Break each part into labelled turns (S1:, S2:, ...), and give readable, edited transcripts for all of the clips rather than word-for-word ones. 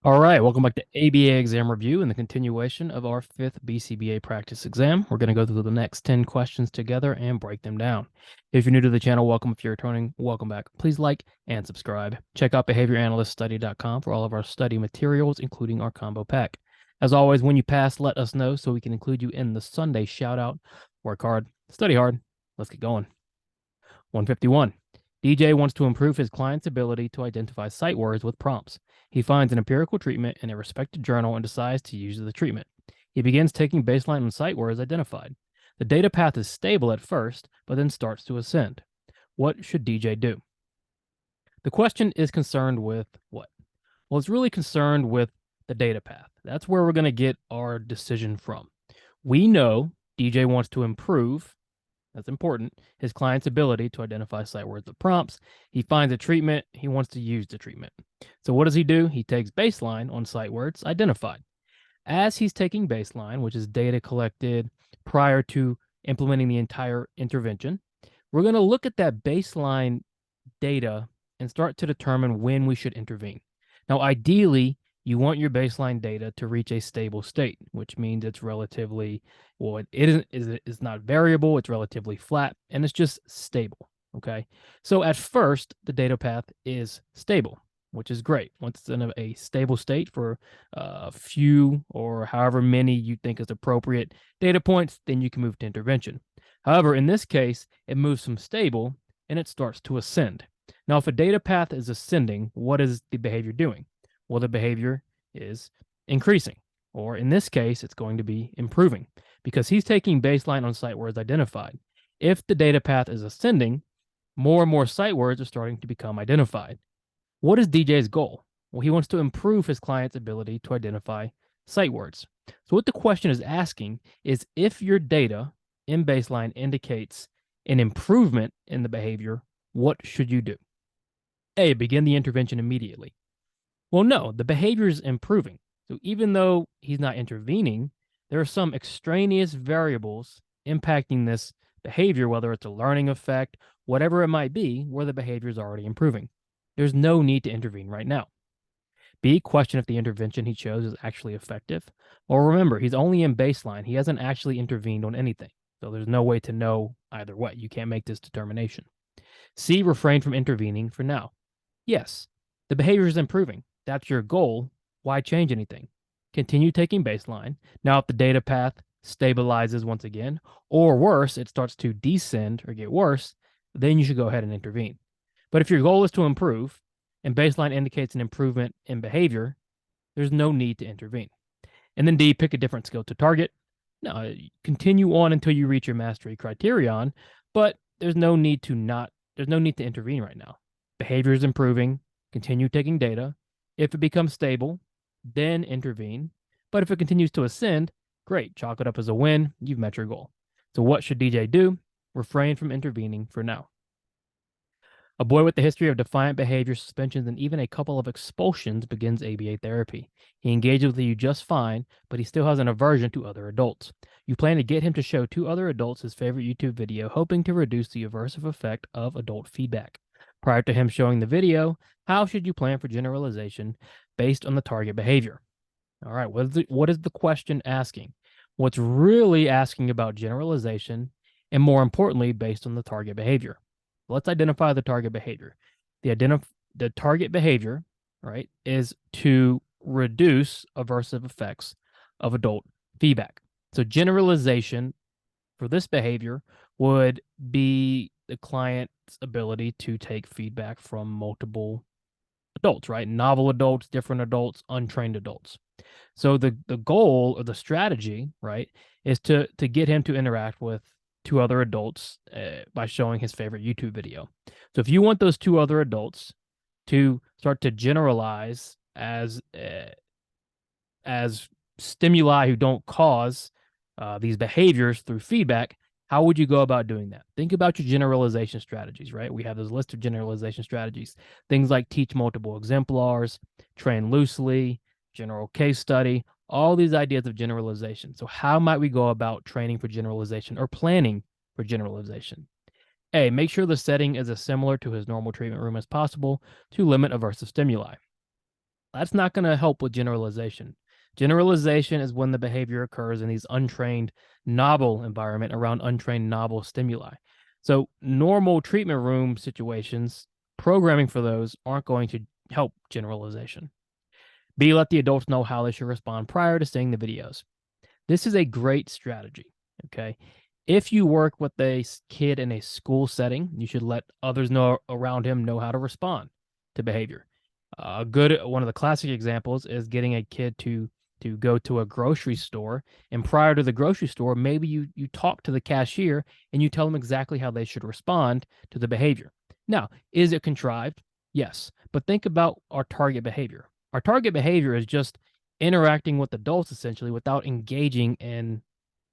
S1: All right, welcome back to ABA exam review and the continuation of our fifth BCBA practice exam. We're going to go through the next 10 questions together and break them down. If you're new to the channel, welcome. If you're returning, welcome back. Please like and subscribe. Check out behavioranalyststudy.com for all of our study materials, including our combo pack. As always, when you pass, let us know so we can include you in the Sunday shout out. Work hard, study hard. Let's get going. 151. DJ wants to improve his client's ability to identify sight words with prompts. He finds an empirical treatment in a respected journal and decides to use the treatment. He begins taking baseline on sight words identified. The data path is stable at first, but then starts to ascend. What should DJ do? The question is concerned with what? Well, it's really concerned with the data path. That's where we're going to get our decision from. We know DJ wants to improve, that's important, his client's ability to identify sight words with prompts. He finds a treatment. He wants to use the treatment. So what does he do? He takes baseline on sight words identified. As he's taking baseline, which is data collected prior to implementing the entire intervention, we're going to look at that baseline data and start to determine when we should intervene. Now, ideally, you want your baseline data to reach a stable state, which means it's relatively, well, it's not variable, it's relatively flat, and it's just stable. Okay. So at first, the data path is stable, which is great. Once it's in a stable state for a few or however many you think is appropriate data points, then you can move to intervention. However, in this case, it moves from stable and it starts to ascend. Now, if a data path is ascending, what is the behavior doing? Well, the behavior is increasing, or in this case, it's going to be improving because he's taking baseline on sight words identified. If the data path is ascending, more and more sight words are starting to become identified. What is DJ's goal? Well, he wants to improve his client's ability to identify sight words. So, what the question is asking is if your data in baseline indicates an improvement in the behavior, what should you do? A, begin the intervention immediately. Well, no, the behavior is improving. So even though he's not intervening, there are some extraneous variables impacting this behavior, whether it's a learning effect, whatever it might be, where the behavior is already improving. There's no need to intervene right now. B, question if the intervention he chose is actually effective. Well, remember, he's only in baseline. He hasn't actually intervened on anything. So there's no way to know either way. You can't make this determination. C, refrain from intervening for now. Yes, the behavior is improving. That's your goal. Why change anything? Continue taking baseline. Now, if the data path stabilizes once again, or worse, it starts to descend or get worse, then you should go ahead and intervene. But if your goal is to improve and baseline indicates an improvement in behavior, there's no need to intervene. And then D, pick a different skill to target. Now, continue on until you reach your mastery criterion, but there's no need to intervene right now. Behavior is improving. Continue taking data. If it becomes stable, then intervene. But if it continues to ascend, great. Chalk it up as a win. You've met your goal. So what should DJ do? Refrain from intervening for now. A boy with a history of defiant behavior, suspensions, and even a couple of expulsions begins ABA therapy. He engages with you just fine, but he still has an aversion to other adults. You plan to get him to show two other adults his favorite YouTube video, hoping to reduce the aversive effect of adult feedback. Prior to him showing the video, how should you plan for generalization based on the target behavior? All right, what is the question asking? What's really asking about generalization, and more importantly, based on the target behavior. Let's identify the target behavior. The target behavior, right, is to reduce aversive effects of adult feedback. So generalization for this behavior would be the client's ability to take feedback from multiple adults, right? Novel adults, different adults, untrained adults. So the goal or the strategy, right, is to get him to interact with two other adults by showing his favorite YouTube video. So if you want those two other adults to start to generalize as stimuli who don't cause these behaviors through feedback, how would you go about doing that? Think about your generalization strategies, right? We have this list of generalization strategies. Things like teach multiple exemplars, train loosely, general case study, all these ideas of generalization. So how might we go about training for generalization or planning for generalization? A, make sure the setting is as similar to his normal treatment room as possible to limit aversive stimuli. That's not going to help with generalization. Generalization is when the behavior occurs in these untrained, novel environment around untrained, novel stimuli. So normal treatment room situations, programming for those aren't going to help generalization. B, let the adults know how they should respond prior to seeing the videos. This is a great strategy, okay? If you work with a kid in a school setting, you should let others know around him know how to respond to behavior. One of the classic examples is getting a kid to go to a grocery store, and prior to the grocery store, maybe you talk to the cashier and you tell them exactly how they should respond to the behavior. Now, is it contrived? Yes, but think about our target behavior. Our target behavior is just interacting with adults essentially without engaging in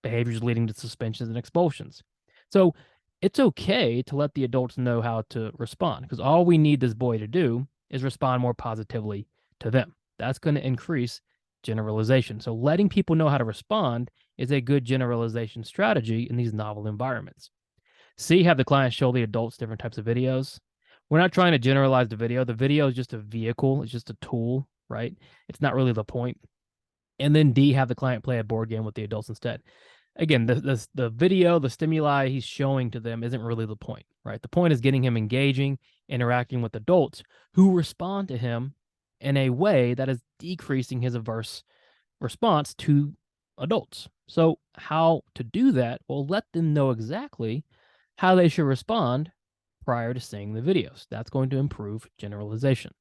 S1: behaviors leading to suspensions and expulsions. So it's okay to let the adults know how to respond because all we need this boy to do is respond more positively to them. That's going to increase generalization. So letting people know how to respond is a good generalization strategy in these novel environments. C, have the client show the adults different types of videos. We're not trying to generalize the video. The video is just a vehicle, it's just a tool, right? It's not really the point. And then D, have the client play a board game with the adults instead. Again, the video, the stimuli he's showing to them isn't really the point, right? The point is getting him engaging, interacting with adults who respond to him in a way that is decreasing his averse response to adults. So how to do that? Well, let them know exactly how they should respond prior to seeing the videos. That's going to improve generalization.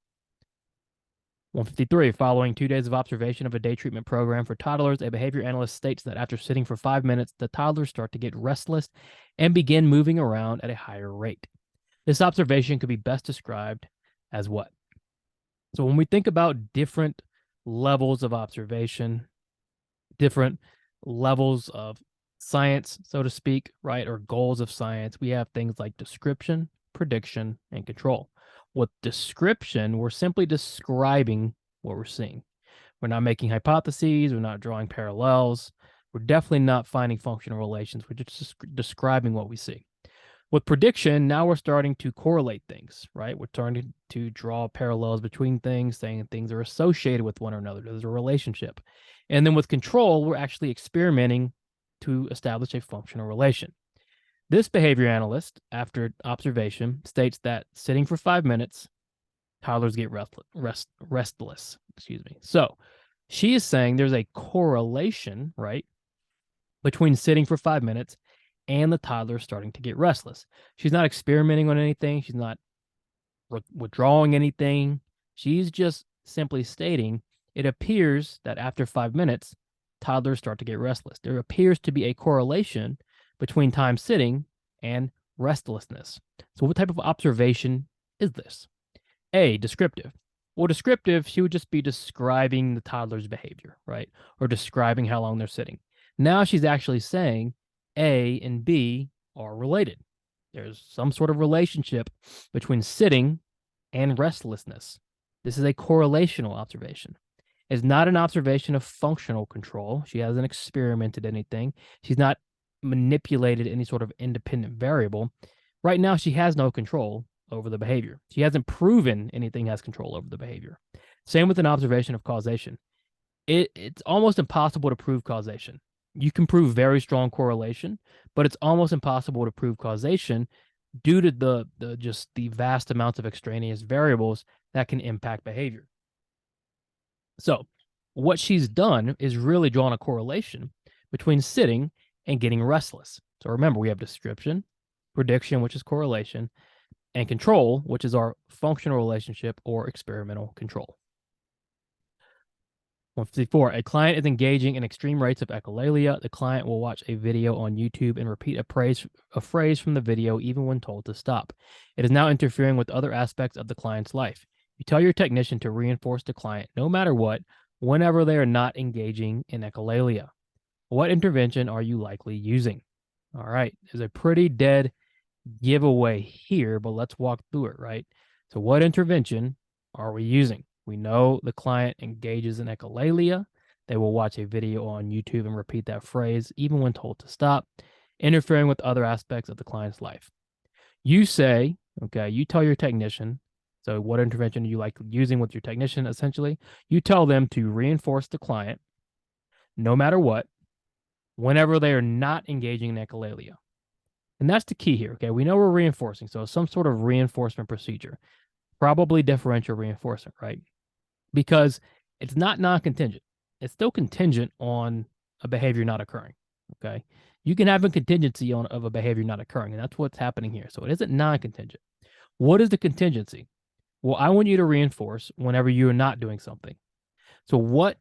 S1: 153, following 2 days of observation of a day treatment program for toddlers, a behavior analyst states that after sitting for 5 minutes, the toddlers start to get restless and begin moving around at a higher rate. This observation could be best described as what? So when we think about different levels of observation, different levels of science, so to speak, right, or goals of science, we have things like description, prediction, and control. With description, we're simply describing what we're seeing. We're not making hypotheses, we're not drawing parallels, we're definitely not finding functional relations, we're just describing what we see. With prediction, now we're starting to correlate things, right? We're starting to draw parallels between things, saying things are associated with one another. There's a relationship. And then with control, we're actually experimenting to establish a functional relation. This behavior analyst, after observation, states that sitting for 5 minutes, toddlers get restless. So she is saying there's a correlation, right, between sitting for 5 minutes and the toddler starting to get restless. She's not experimenting on anything. She's not withdrawing anything. She's just simply stating it appears that after 5 minutes, toddlers start to get restless. There appears to be a correlation between time sitting and restlessness. So what type of observation is this? A, descriptive. Well, descriptive, she would just be describing the toddler's behavior, right? Or describing how long they're sitting. Now she's actually saying A and B are related. There's some sort of relationship between sitting and restlessness. This is a correlational observation. It's not an observation of functional control. She hasn't experimented anything. She's not manipulated any sort of independent variable. Right now, she has no control over the behavior. She hasn't proven anything has control over the behavior. Same with an observation of causation. It's almost impossible to prove causation. You can prove very strong correlation, but it's almost impossible to prove causation due to the vast amounts of extraneous variables that can impact behavior. So what she's done is really drawn a correlation between sitting and getting restless. So remember, we have description, prediction, which is correlation, and control, which is our functional relationship or experimental control. 154, a client is engaging in extreme rates of echolalia. The client will watch a video on YouTube and repeat a phrase from the video even when told to stop. It is now interfering with other aspects of the client's life. You tell your technician to reinforce the client no matter what, whenever they are not engaging in echolalia. What intervention are you likely using? All right, there's a pretty dead giveaway here, but let's walk through it, right? So what intervention are we using? We know the client engages in echolalia. They will watch a video on YouTube and repeat that phrase even when told to stop, interfering with other aspects of the client's life. You say, okay, you tell your technician, So what intervention do you like using with your technician? Essentially, you tell them to reinforce the client no matter what, whenever they are not engaging in echolalia. And that's the key here. Okay. We know we're reinforcing. So some sort of reinforcement procedure, probably differential reinforcement, right? Because it's not non-contingent. It's still contingent on a behavior not occurring. Okay. You can have a contingency of a behavior not occurring, and that's what's happening here. So it isn't non-contingent. What is the contingency? Well, I want you to reinforce whenever you're not doing something. So what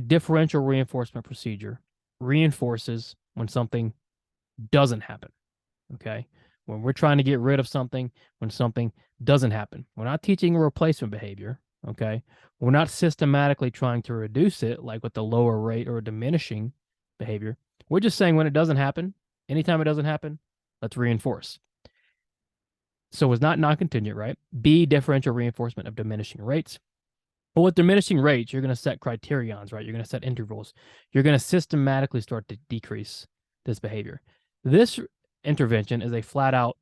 S1: differential reinforcement procedure reinforces when something doesn't happen? Okay. When we're trying to get rid of something, when something doesn't happen, we're not teaching a replacement behavior. Okay. We're not systematically trying to reduce it like with the lower rate or diminishing behavior. We're just saying when it doesn't happen, anytime it doesn't happen, let's reinforce. So it's not non-contingent, right? B, differential reinforcement of diminishing rates. But with diminishing rates, you're going to set criterions, right? You're going to set intervals. You're going to systematically start to decrease this behavior. This intervention is a flat out,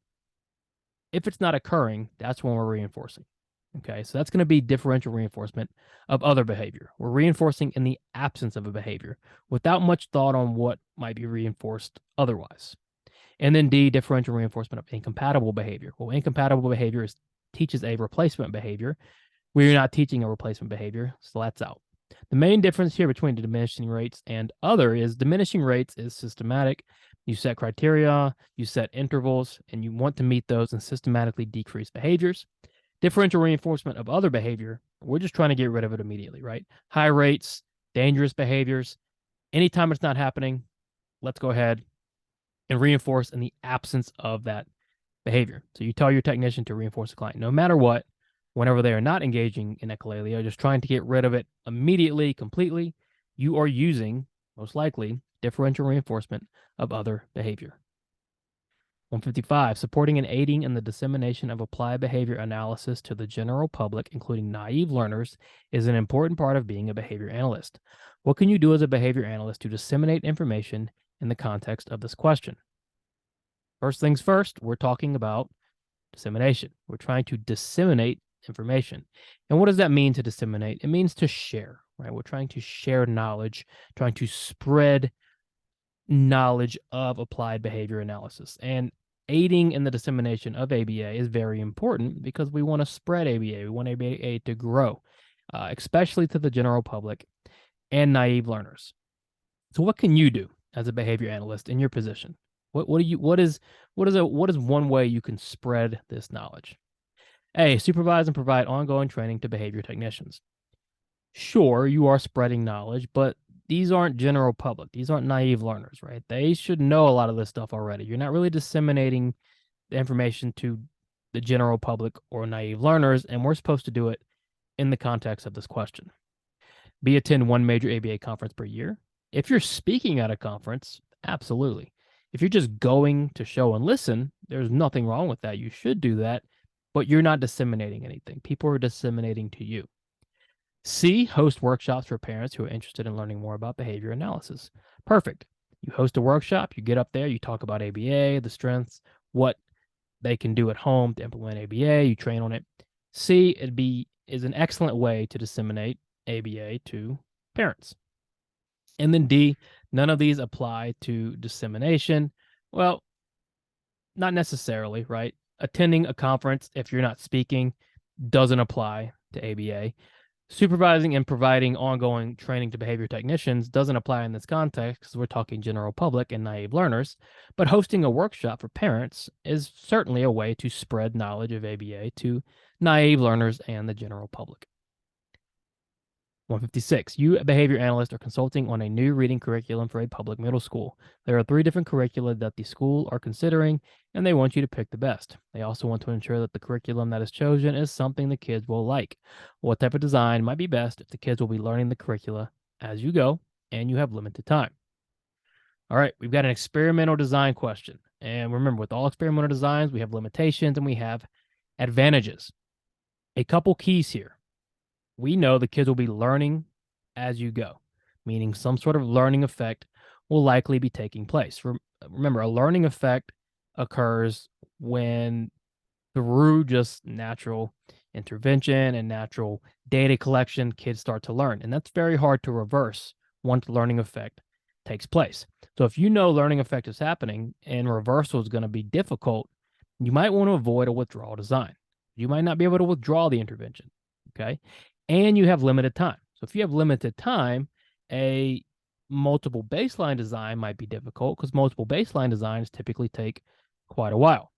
S1: if it's not occurring, that's when we're reinforcing. Okay, so that's going to be differential reinforcement of other behavior. We're reinforcing in the absence of a behavior without much thought on what might be reinforced otherwise. And then D, differential reinforcement of incompatible behavior. Well, incompatible behavior teaches a replacement behavior. We're not teaching a replacement behavior, so that's out. The main difference here between the diminishing rates and other is diminishing rates is systematic. You set criteria, you set intervals, and you want to meet those and systematically decrease behaviors. Differential reinforcement of other behavior, we're just trying to get rid of it immediately, right? High rates, dangerous behaviors. Anytime it's not happening, let's go ahead and reinforce in the absence of that behavior. So you tell your technician to reinforce the client no matter what, whenever they are not engaging in echolalia, just trying to get rid of it immediately, completely. You are using, most likely, differential reinforcement of other behavior. 155, supporting and aiding in the dissemination of applied behavior analysis to the general public, including naive learners, is an important part of being a behavior analyst. What can you do as a behavior analyst to disseminate information in the context of this question? First things first, we're talking about dissemination. We're trying to disseminate information. And what does that mean to disseminate? It means to share, right? We're trying to share knowledge, trying to spread knowledge of applied behavior analysis. And aiding in the dissemination of ABA is very important because we want to spread ABA. We want ABA to grow, especially to the general public and naive learners. So what can you do as a behavior analyst in your position? What is one way you can spread this knowledge? A, supervise and provide ongoing training to behavior technicians. Sure, you are spreading knowledge, but these aren't general public. These aren't naive learners, right? They should know a lot of this stuff already. You're not really disseminating the information to the general public or naive learners, and we're supposed to do it in the context of this question. B, attend one major ABA conference per year. If you're speaking at a conference, absolutely. If you're just going to show and listen, there's nothing wrong with that. You should do that, but you're not disseminating anything. People are disseminating to you. C, host workshops for parents who are interested in learning more about behavior analysis. Perfect. You host a workshop, you get up there, you talk about ABA, the strengths, what they can do at home to implement ABA, you train on it. C, is an excellent way to disseminate ABA to parents. And then D, none of these apply to dissemination. Well, not necessarily, right? Attending a conference, if you're not speaking, doesn't apply to ABA. Supervising and providing ongoing training to behavior technicians doesn't apply in this context because we're talking general public and naive learners, but hosting a workshop for parents is certainly a way to spread knowledge of ABA to naive learners and the general public. 156, you, a behavior analyst, are consulting on a new reading curriculum for a public middle school. There are 3 different curricula that the school are considering, and they want you to pick the best. They also want to ensure that the curriculum that is chosen is something the kids will like. What type of design might be best if the kids will be learning the curricula as you go, and you have limited time? All right, we've got an experimental design question. And remember, with all experimental designs, we have limitations and we have advantages. A couple keys here. We know the kids will be learning as you go, meaning some sort of learning effect will likely be taking place. Remember, a learning effect occurs when through just natural intervention and natural data collection, kids start to learn. And that's very hard to reverse once learning effect takes place. So if you know learning effect is happening and reversal is going to be difficult, you might want to avoid a withdrawal design. You might not be able to withdraw the intervention, okay? And you have limited time. So if you have limited time, a multiple baseline design might be difficult because multiple baseline designs typically take quite a while.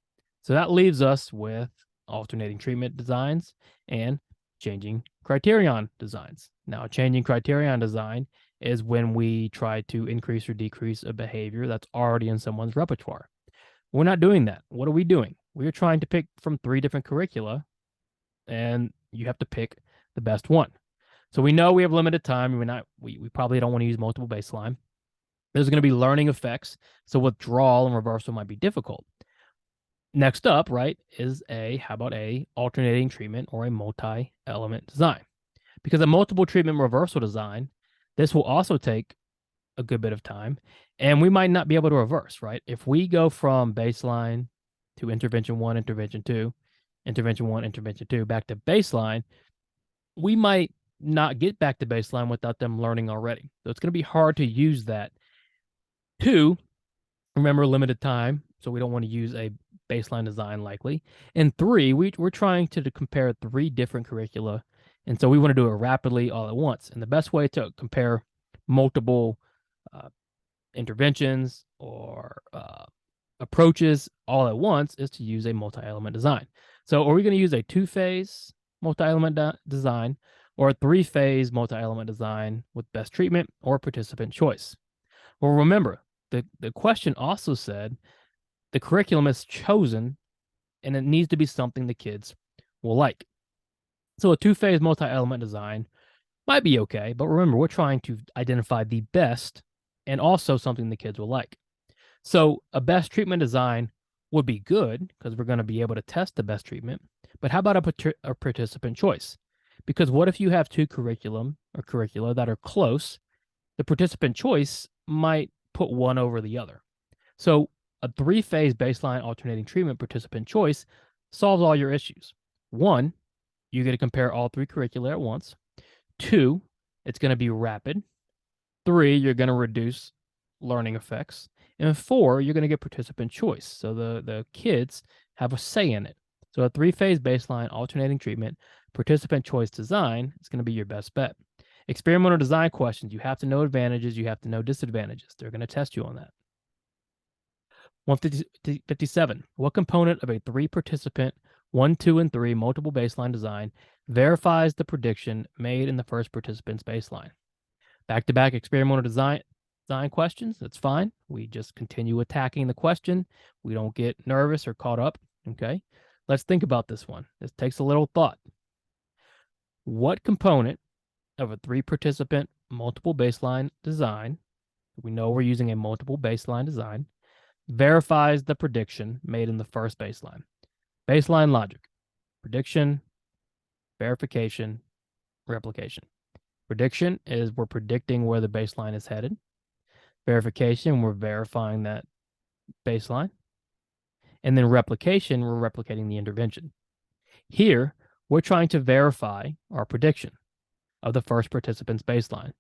S1: So that leaves us with alternating treatment designs and changing criterion designs. Now, changing criterion design is when we try to increase or decrease a behavior that's already in someone's repertoire. We're not doing that. What are we doing? We're trying to pick from 3 different curricula, and you have to pick the best one. So we know we have limited time. We probably don't want to use multiple baseline. There's going to be learning effects, so withdrawal and reversal might be difficult. Next up, right, is how about a alternating treatment or a multi-element design? Because a multiple treatment reversal design, this will also take a good bit of time, and we might not be able to reverse, right? If we go from baseline to intervention 1, intervention 2, intervention 1, intervention 2, back to baseline, we might not get back to baseline without them learning already. So it's going to be hard to use that. 2, remember limited time, so we don't want to use a baseline design likely. And 3, we're trying to compare 3 different curricula, and so we want to do it rapidly all at once. And the best way to compare multiple interventions or approaches all at once is to use a multi-element design. So are we going to use a 2-phase multi-element design or a 3-phase multi-element design with best treatment or participant choice? Well, remember, the question also said the curriculum is chosen and it needs to be something the kids will like. So a 2-phase multi-element design might be okay, but remember, we're trying to identify the best and also something the kids will like. So a best treatment design would be good because we're going to be able to test the best treatment. But how about a participant choice? Because what if you have 2 curricula that are close? The participant choice might put one over the other. So a 3-phase baseline alternating treatment participant choice solves all your issues. 1, you get to compare all 3 curricula at once. 2, it's going to be rapid. 3, you're going to reduce learning effects. And 4, you're going to get participant choice. So the kids have a say in it. So a 3-phase baseline alternating treatment participant choice design is going to be your best bet. Experimental design questions. You have to know advantages. You have to know disadvantages. They're going to test you on that. 157. What component of a 3-participant 1, 2, and 3 multiple baseline design verifies the prediction made in the first participant's baseline? Back-to-back experimental design questions. That's fine. We just continue attacking the question. We don't get nervous or caught up. Okay. Let's think about this one. This takes a little thought. What component of a 3-participant multiple baseline design, we know we're using a multiple baseline design, verifies the prediction made in the first baseline? Baseline logic: prediction, verification, replication. Prediction is we're predicting where the baseline is headed. Verification, we're verifying that baseline. And then replication, we're replicating the intervention. Here, we're trying to verify our prediction of the first participant's baseline.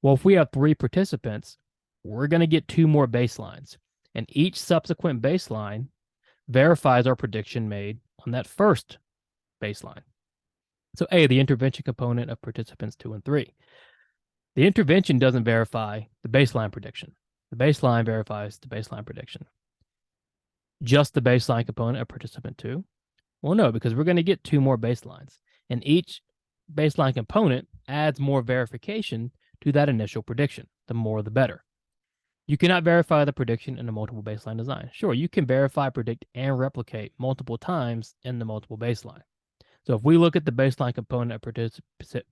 S1: Well, if we have 3 participants, we're going to get 2 more baselines. And each subsequent baseline verifies our prediction made on that first baseline. So A, the intervention component of participants 2 and 3. The intervention doesn't verify the baseline prediction. The baseline verifies the baseline prediction. Just the baseline component of participant 2? Well, no, because we're going to get 2 more baselines. And each baseline component adds more verification to that initial prediction. The more, the better. You cannot verify the prediction in a multiple baseline design. Sure, you can verify, predict, and replicate multiple times in the multiple baseline. So if we look at the baseline component of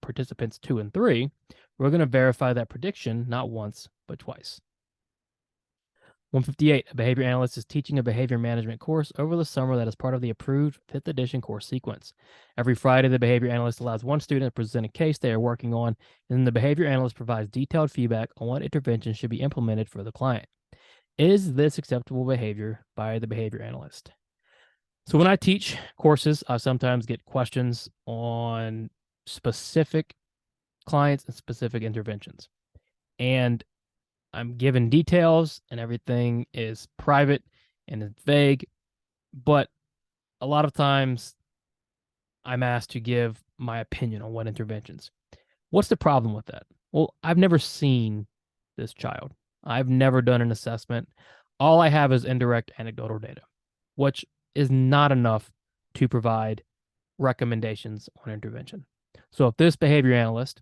S1: participants 2 and 3, we're going to verify that prediction not once, but twice. 158, a behavior analyst is teaching a behavior management course over the summer that is part of the approved 5th edition course sequence. Every Friday, the behavior analyst allows one student to present a case they are working on, and then the behavior analyst provides detailed feedback on what intervention should be implemented for the client. Is this acceptable behavior by the behavior analyst? So when I teach courses, I sometimes get questions on specific clients and specific interventions. And I'm given details and everything is private and it's vague, but a lot of times I'm asked to give my opinion on what interventions. What's the problem with that? Well, I've never seen this child. I've never done an assessment. All I have is indirect anecdotal data, which is not enough to provide recommendations on intervention. So if this behavior analyst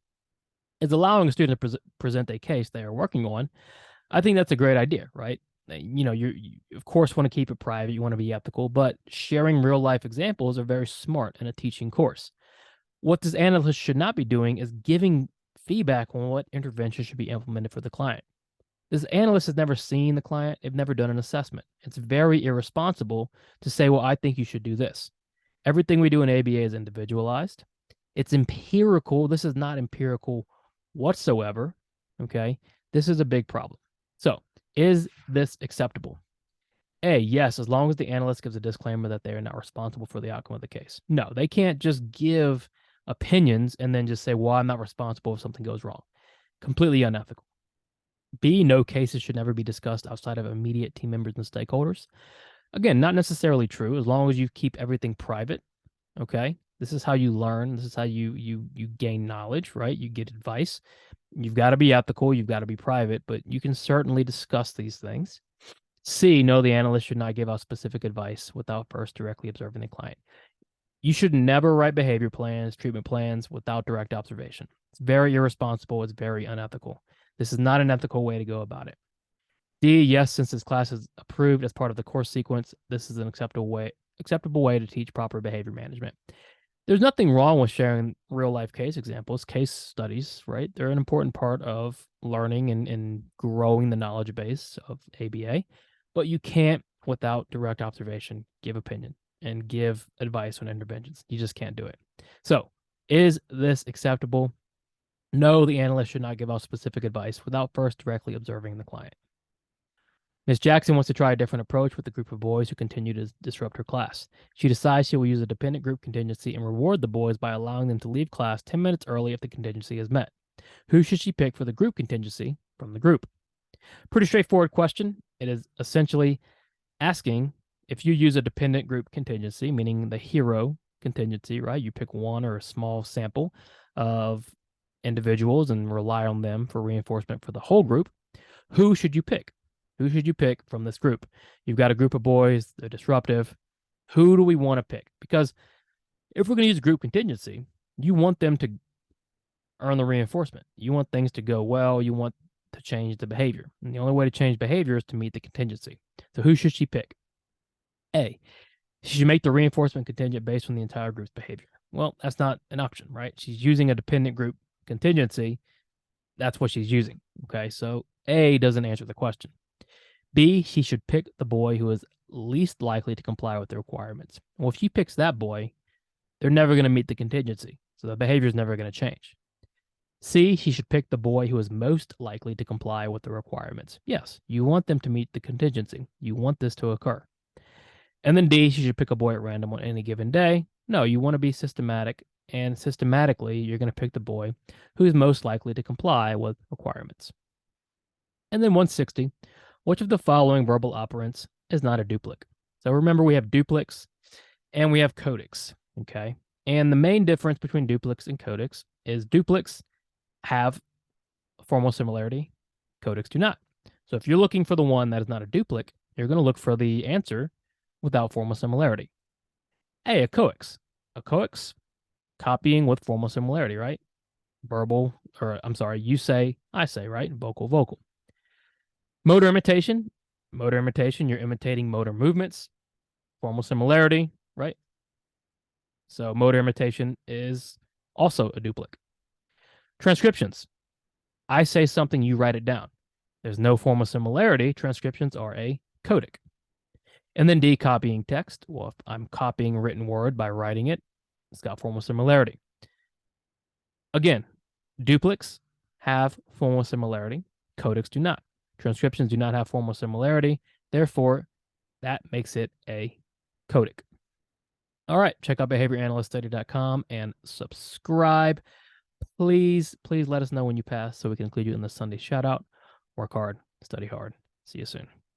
S1: is allowing a student to present a case they are working on, I think that's a great idea, right? You of course want to keep it private, you want to be ethical, but sharing real life examples are very smart in a teaching course. What this analyst should not be doing is giving feedback on what intervention should be implemented for the client. This analyst has never seen the client, they've never done an assessment. It's very irresponsible to say, well, I think you should do this. Everything we do in ABA is individualized. It's empirical. This is not empirical whatsoever. Okay. This is a big problem. So, is this acceptable? A, yes, as long as the analyst gives a disclaimer that they are not responsible for the outcome of the case. No, they can't just give opinions and then just say, well, I'm not responsible if something goes wrong. Completely unethical. B, no cases should never be discussed outside of immediate team members and stakeholders. Again, not necessarily true, as long as you keep everything private. Okay. This is how you learn. This is how you gain knowledge, right? You get advice. You've got to be ethical. You've got to be private, but you can certainly discuss these things. C, no, the analyst should not give out specific advice without first directly observing the client. You should never write behavior plans, treatment plans without direct observation. It's very irresponsible. It's very unethical. This is not an ethical way to go about it. D, yes, since this class is approved as part of the course sequence, this is an acceptable way to teach proper behavior management. There's nothing wrong with sharing real life case examples, case studies, right? They're an important part of learning and growing the knowledge base of ABA, but you can't, without direct observation, give opinion and give advice on interventions. You just can't do it. So, is this acceptable? No, the analyst should not give out specific advice without first directly observing the client. Ms. Jackson wants to try a different approach with a group of boys who continue to disrupt her class. She decides she will use a dependent group contingency and reward the boys by allowing them to leave class 10 minutes early if the contingency is met. Who should she pick for the group contingency from the group? Pretty straightforward question. It is essentially asking if you use a dependent group contingency, meaning the hero contingency, right? You pick one or a small sample of individuals and rely on them for reinforcement for the whole group. Who should you pick? Who should you pick from this group? You've got a group of boys, they're disruptive. Who do we want to pick? Because if we're going to use a group contingency, you want them to earn the reinforcement. You want things to go well. You want to change the behavior. And the only way to change behavior is to meet the contingency. So who should she pick? A, she should make the reinforcement contingent based on the entire group's behavior. Well, that's not an option, right? She's using a dependent group contingency. That's what she's using. Okay, so A doesn't answer the question. B, she should pick the boy who is least likely to comply with the requirements. Well, if she picks that boy, they're never going to meet the contingency, so the behavior is never going to change. C, she should pick the boy who is most likely to comply with the requirements. Yes, you want them to meet the contingency. You want this to occur. And then D, she should pick a boy at random on any given day. No, you want to be systematic, and systematically, you're going to pick the boy who is most likely to comply with requirements. And then 160, which of the following verbal operants is not a duplicate? So remember, we have duplics and we have codics, okay? And the main difference between duplics and codics is duplics have formal similarity, codics do not. So if you're looking for the one that is not a duplicate, you're going to look for the answer without formal similarity. A coex. A coex, copying with formal similarity, right? Verbal, or I'm sorry, you say, I say, right? Vocal, vocal. Motor imitation, you're imitating motor movements, formal similarity, right? So motor imitation is also a duplicate. Transcriptions, I say something, you write it down. There's no formal similarity. Transcriptions are a codic. And then D, copying text. Well, if I'm copying a written word by writing it, it's got formal similarity. Again, duplics have formal similarity. Codics do not. Transcriptions do not have formal similarity. Therefore, that makes it a codic. All right, check out behavioranalyststudy.com and subscribe. Please let us know when you pass so we can include you in the Sunday shout out. Work hard, study hard. See you soon.